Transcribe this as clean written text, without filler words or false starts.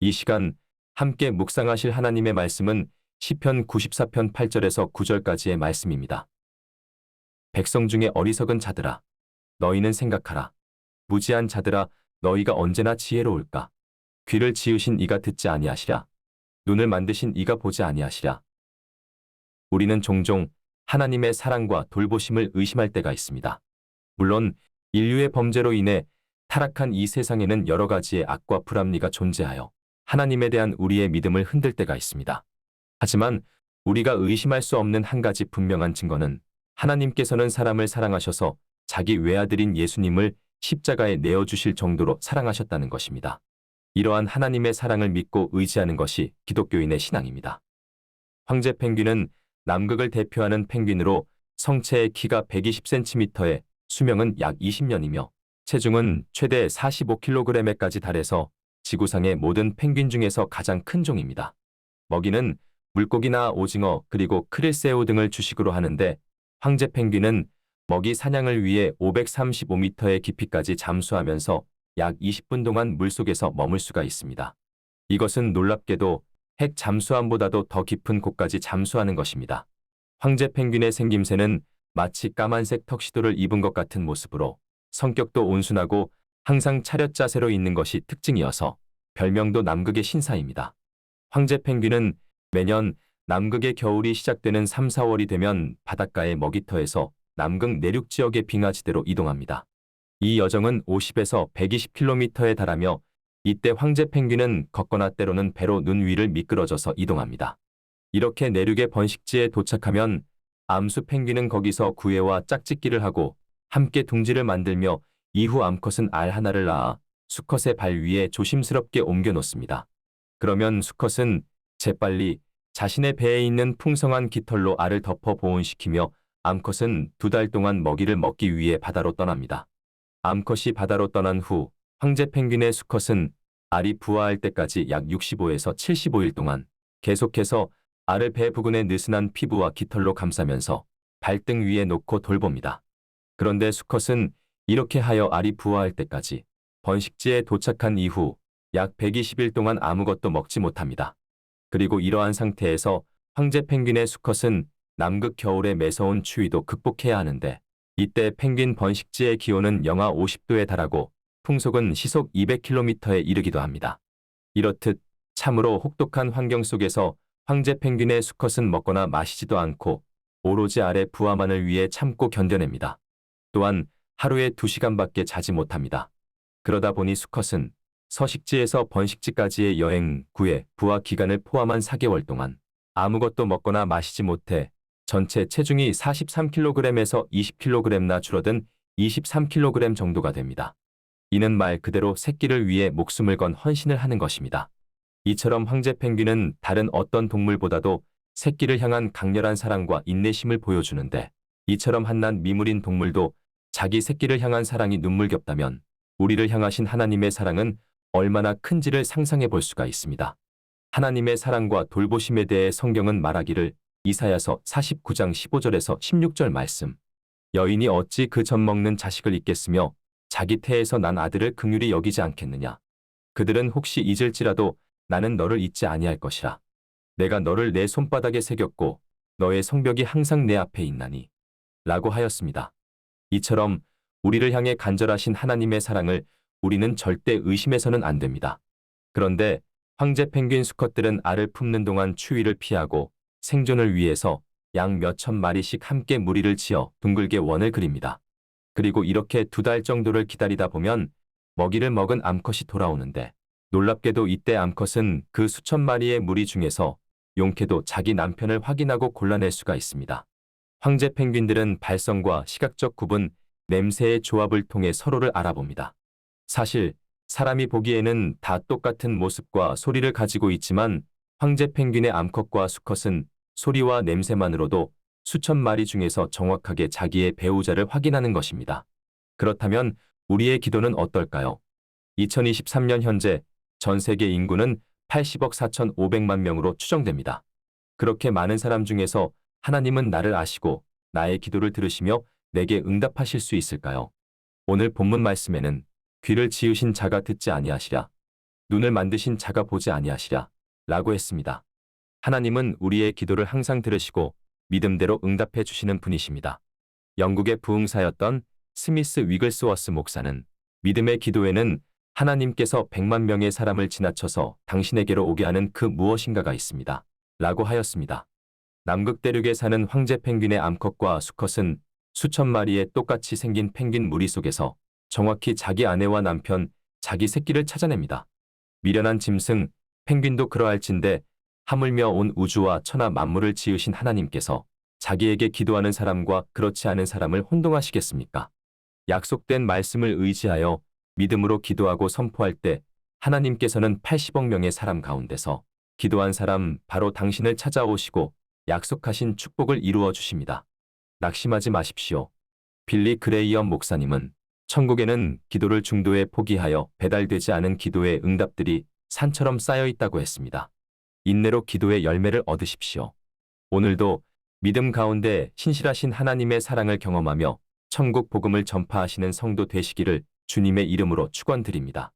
이 시간 함께 묵상하실 하나님의 말씀은 시편 94편 8절에서 9절까지의 말씀입니다. 백성 중에 어리석은 자들아, 너희는 생각하라. 무지한 자들아, 너희가 언제나 지혜로울까? 귀를 지으신 이가 듣지 아니하시랴. 눈을 만드신 이가 보지 아니하시랴. 우리는 종종 하나님의 사랑과 돌보심을 의심할 때가 있습니다. 물론 인류의 범죄로 인해 타락한 이 세상에는 여러 가지의 악과 불합리가 존재하여 하나님에 대한 우리의 믿음을 흔들 때가 있습니다. 하지만 우리가 의심할 수 없는 한 가지 분명한 증거는 하나님께서는 사람을 사랑하셔서 자기 외아들인 예수님을 십자가에 내어주실 정도로 사랑하셨다는 것입니다. 이러한 하나님의 사랑을 믿고 의지하는 것이 기독교인의 신앙입니다. 황제 펭귄은 남극을 대표하는 펭귄으로 성체의 키가 120cm에 수명은 약 20년이며 체중은 최대 45kg에까지 달해서 지구상의 모든 펭귄 중에서 가장 큰 종입니다. 먹이는 물고기나 오징어 그리고 크릴새우 등을 주식으로 하는데 황제 펭귄은 먹이 사냥을 위해 535m의 깊이까지 잠수하면서 약 20분 동안 물속에서 머물 수가 있습니다. 이것은 놀랍게도 핵 잠수함보다도 더 깊은 곳까지 잠수하는 것입니다. 황제 펭귄의 생김새는 마치 까만색 턱시도를 입은 것 같은 모습으로 성격도 온순하고 항상 차렷 자세로 있는 것이 특징이어서 별명도 남극의 신사입니다. 황제 펭귄은 매년 남극의 겨울이 시작되는 3, 4월이 되면 바닷가의 먹이터에서 남극 내륙 지역의 빙하지대로 이동합니다. 이 여정은 50에서 120km에 달하며 이때 황제 펭귄은 걷거나 때로는 배로 눈 위를 미끄러져서 이동합니다. 이렇게 내륙의 번식지에 도착하면 암수 펭귄은 거기서 구애와 짝짓기를 하고 함께 둥지를 만들며 이후 암컷은 알 하나를 낳아 수컷의 발 위에 조심스럽게 옮겨 놓습니다. 그러면 수컷은 재빨리 자신의 배에 있는 풍성한 깃털로 알을 덮어 보온시키며 암컷은 2달 동안 먹이를 먹기 위해 바다로 떠납니다. 암컷이 바다로 떠난 후 황제 펭귄의 수컷은 알이 부화할 때까지 약 65에서 75일 동안 계속해서 알을 배 부근의 느슨한 피부와 깃털로 감싸면서 발등 위에 놓고 돌봅니다. 그런데 수컷은 이렇게 하여 알이 부화할 때까지 번식지에 도착한 이후 약 120일 동안 아무것도 먹지 못합니다. 그리고 이러한 상태에서 황제 펭귄의 수컷은 남극 겨울의 매서운 추위도 극복해야 하는데 이때 펭귄 번식지의 기온은 영하 50도에 달하고 풍속은 시속 200km에 이르기도 합니다. 이렇듯 참으로 혹독한 환경 속에서 황제 펭귄의 수컷은 먹거나 마시지도 않고 오로지 알의 부화만을 위해 참고 견뎌냅니다. 또한 하루에 2시간밖에 자지 못합니다. 그러다 보니 수컷은 서식지에서 번식지까지의 여행, 구애, 부화 기간을 포함한 4개월 동안 아무것도 먹거나 마시지 못해 전체 체중이 43kg에서 20kg나 줄어든 23kg 정도가 됩니다. 이는 말 그대로 새끼를 위해 목숨을 건 헌신을 하는 것입니다. 이처럼 황제 펭귄은 다른 어떤 동물보다도 새끼를 향한 강렬한 사랑과 인내심을 보여주는데 이처럼 한낱 미물인 동물도 자기 새끼를 향한 사랑이 눈물겹다면 우리를 향하신 하나님의 사랑은 얼마나 큰지를 상상해 볼 수가 있습니다. 하나님의 사랑과 돌보심에 대해 성경은 말하기를 이사야서 49장 15절에서 16절 말씀. 여인이 어찌 그 젖 먹는 자식을 잊겠으며 자기 태에서 난 아들을 긍휼히 여기지 않겠느냐. 그들은 혹시 잊을지라도 나는 너를 잊지 아니할 것이라. 내가 너를 내 손바닥에 새겼고 너의 성벽이 항상 내 앞에 있나니. 라고 하였습니다. 이처럼 우리를 향해 간절하신 하나님의 사랑을 우리는 절대 의심해서는 안 됩니다. 그런데 황제 펭귄 수컷들은 알을 품는 동안 추위를 피하고 생존을 위해서 양 몇천 마리씩 함께 무리를 지어 둥글게 원을 그립니다. 그리고 이렇게 2달 정도를 기다리다 보면 먹이를 먹은 암컷이 돌아오는데 놀랍게도 이때 암컷은 그 수천 마리의 무리 중에서 용케도 자기 남편을 확인하고 골라낼 수가 있습니다. 황제 펭귄들은 발성과 시각적 구분, 냄새의 조합을 통해 서로를 알아봅니다. 사실 사람이 보기에는 다 똑같은 모습과 소리를 가지고 있지만 황제 펭귄의 암컷과 수컷은 소리와 냄새만으로도 수천 마리 중에서 정확하게 자기의 배우자를 확인하는 것입니다. 그렇다면 우리의 기도는 어떨까요? 2023년 현재 전 세계 인구는 80억 4,500만 명으로 추정됩니다. 그렇게 많은 사람 중에서 하나님은 나를 아시고 나의 기도를 들으시며 내게 응답하실 수 있을까요? 오늘 본문 말씀에는 귀를 지으신 자가 듣지 아니하시랴. 눈을 만드신 자가 보지 아니하시랴 라고 했습니다. 하나님은 우리의 기도를 항상 들으시고 믿음대로 응답해 주시는 분이십니다. 영국의 부흥사였던 스미스 위글스워스 목사는 믿음의 기도에는 하나님께서 100만 명의 사람을 지나쳐서 당신에게로 오게 하는 그 무엇인가가 있습니다. 라고 하였습니다. 남극 대륙에 사는 황제 펭귄의 암컷과 수컷은 수천 마리의 똑같이 생긴 펭귄 무리 속에서 정확히 자기 아내와 남편, 자기 새끼를 찾아냅니다. 미련한 짐승, 펭귄도 그러할진데 하물며 온 우주와 천하 만물을 지으신 하나님께서 자기에게 기도하는 사람과 그렇지 않은 사람을 혼동하시겠습니까? 약속된 말씀을 의지하여 믿음으로 기도하고 선포할 때 하나님께서는 80억 명의 사람 가운데서 기도한 사람 바로 당신을 찾아오시고 약속하신 축복을 이루어 주십니다. 낙심하지 마십시오. 빌리 그레이엄 목사님은 천국에는 기도를 중도에 포기하여 배달되지 않은 기도의 응답들이 산처럼 쌓여 있다고 했습니다. 인내로 기도의 열매를 얻으십시오. 오늘도 믿음 가운데 신실하신 하나님의 사랑을 경험하며 천국 복음을 전파하시는 성도 되시기를 주님의 이름으로 축원드립니다.